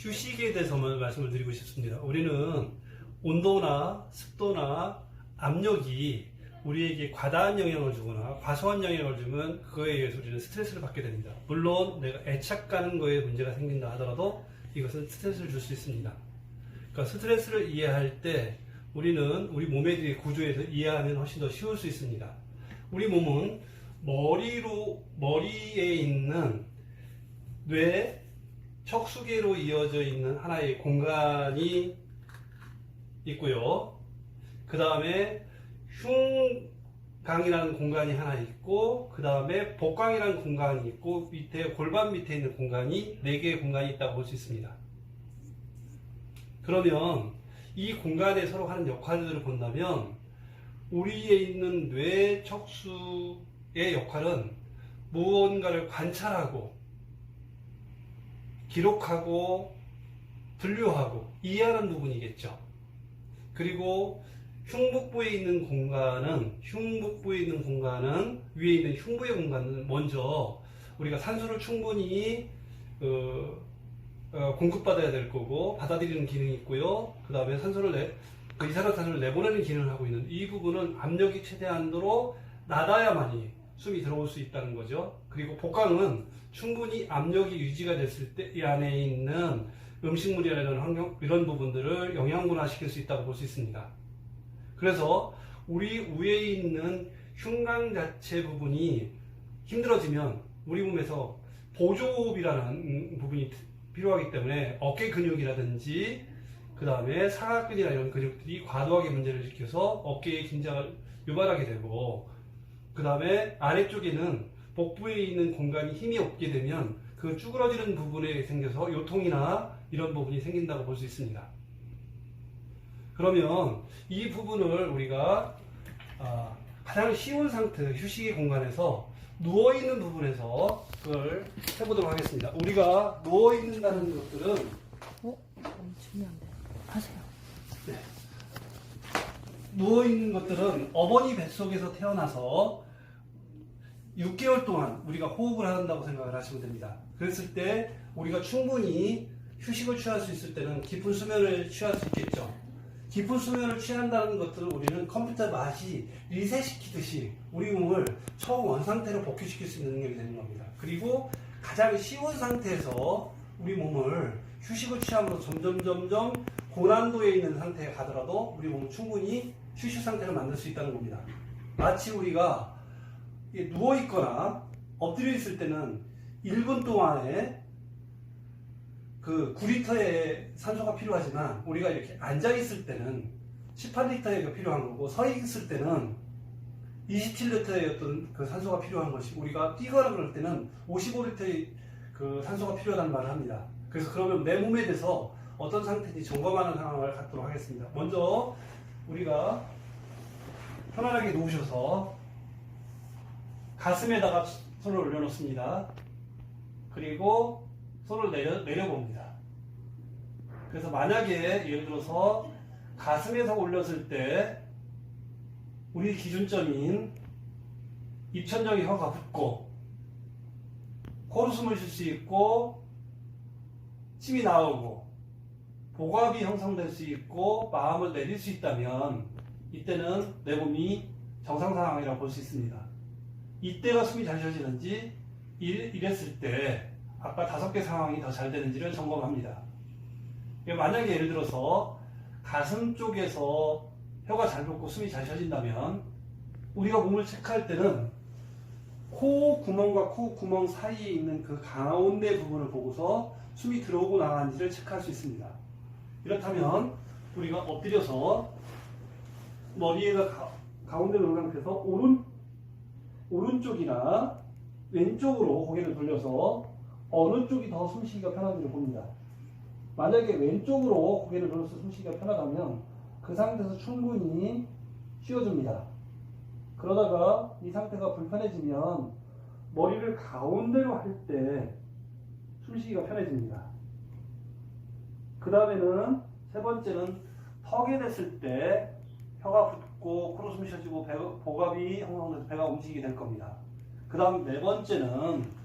휴식에 대해서만 말씀을 드리고 싶습니다. 우리는 온도나 습도나 압력이 우리에게 과다한 영향을 주거나 과소한 영향을 주면 그거에 의해서 우리는 스트레스를 받게 됩니다. 물론 내가 애착 가는 거에 문제가 생긴다 하더라도 이것은 스트레스를 줄 수 있습니다. 그러니까 스트레스를 이해할 때 우리는 우리 몸의 구조에서 이해하면 훨씬 더 쉬울 수 있습니다. 우리 몸은 머리에 있는 뇌, 척수계로 이어져 있는 하나의 공간이 있고요. 그 다음에 흉강이라는 공간이 하나 있고, 그 다음에 복강이라는 공간이 있고, 밑에 골반 밑에 있는 공간이 4개의 공간이 있다고 볼 수 있습니다. 그러면 이 공간에 서로 하는 역할들을 본다면 우리에 있는 뇌, 척수의 역할은 무언가를 관찰하고 기록하고 분류하고 이해하는 부분이겠죠. 그리고 흉북부에 있는 공간은 위에 있는 흉부의 공간은 먼저 우리가 산소를 충분히 공급받아야 될 거고 받아들이는 기능이 있고요. 그 다음에 이산화탄소를 내보내는 기능을 하고 있는 이 부분은 압력이 최대한도로 낮아야만이 숨이 들어올 수 있다는 거죠. 그리고 복강은 충분히 압력이 유지가 됐을 때 이 안에 있는 음식물이나 이런 부분들을 영양분화시킬 수 있다고 볼 수 있습니다. 그래서 우리 위에 있는 흉강 자체 부분이 힘들어지면 우리 몸에서 보조호흡이라는 부분이 필요하기 때문에 어깨 근육이라든지 그 다음에 사각근이나 이런 근육들이 과도하게 문제를 일으켜서 어깨의 긴장을 유발하게 되고, 그 다음에 아래쪽에는 복부에 있는 공간이 힘이 없게 되면 그 쭈그러지는 부분에 생겨서 요통이나 이런 부분이 생긴다고 볼 수 있습니다. 그러면 이 부분을 우리가 가장 쉬운 상태, 휴식의 공간에서 누워있는 부분에서 그걸 해보도록 하겠습니다. 우리가 누워있는다는 것들은 중요한데 하세요. 네. 누워있는 것들은 어머니 뱃속에서 태어나서 6개월 동안 우리가 호흡을 한다고 생각을 하시면 됩니다. 그랬을 때 우리가 충분히 휴식을 취할 수 있을 때는 깊은 수면을 취할 수 있겠죠. 깊은 수면을 취한다는 것들을 우리는 컴퓨터 맛이 리셋시키듯이 우리 몸을 처음 원상태로 복귀시킬 수 있는 능력이 되는 겁니다. 그리고 가장 쉬운 상태에서 우리 몸을 휴식을 취함으로 점점 고난도에 있는 상태에 가더라도 우리 몸은 충분히 휴식 상태를 만들 수 있다는 겁니다. 마치 우리가 누워있거나 엎드려 있을 때는 1분 동안에 그 9리터의 산소가 필요하지만 우리가 이렇게 앉아있을 때는 18리터가 필요한 거고, 서 있을 때는 27리터의 어떤 그 산소가 필요한 것이, 우리가 뛰거나 그럴 때는 55리터의 그 산소가 필요하다는 말을 합니다. 그래서 그러면 내 몸에 대해서 어떤 상태인지 점검하는 상황을 갖도록 하겠습니다. 먼저 우리가 편안하게 누우셔서 가슴에다가 손을 올려놓습니다. 그리고 손을 내려봅니다. 그래서 만약에 예를 들어서 가슴에서 올렸을 때 우리 기준점인 입천정이 혀가 붙고 코로 숨을 쉴 수 있고 침이 나오고 복압이 형성될 수 있고 마음을 내릴 수 있다면 이때는 내 몸이 정상 상황이라고 볼 수 있습니다. 이때가 숨이 잘 쉬어지는지 이랬을 때 아까 5개 상황이 더 잘 되는지를 점검합니다. 만약에 예를 들어서 가슴 쪽에서 혀가 잘 붙고 숨이 잘 쉬어진다면 우리가 몸을 체크할 때는 코 구멍과 코 구멍 사이에 있는 그 가운데 부분을 보고서 숨이 들어오고 나가는지를 체크할 수 있습니다. 이렇다면 우리가 엎드려서 머리에가 가운데 놓은 상태에서 오른쪽이나 왼쪽으로 고개를 돌려서 어느 쪽이 더 숨쉬기가 편한지를 봅니다. 만약에 왼쪽으로 고개를 돌려서 숨쉬기가 편하다면 그 상태에서 충분히 쉬어줍니다. 그러다가 이 상태가 불편해지면 머리를 가운데로 할 때 숨쉬기가 편해집니다. 그 다음에는 세 번째는 턱에 댔을 때 혀가 붙고 코로 숨 쉬어지고 복압이 형성돼서 배가 움직이게 될 겁니다. 그 다음 네 번째는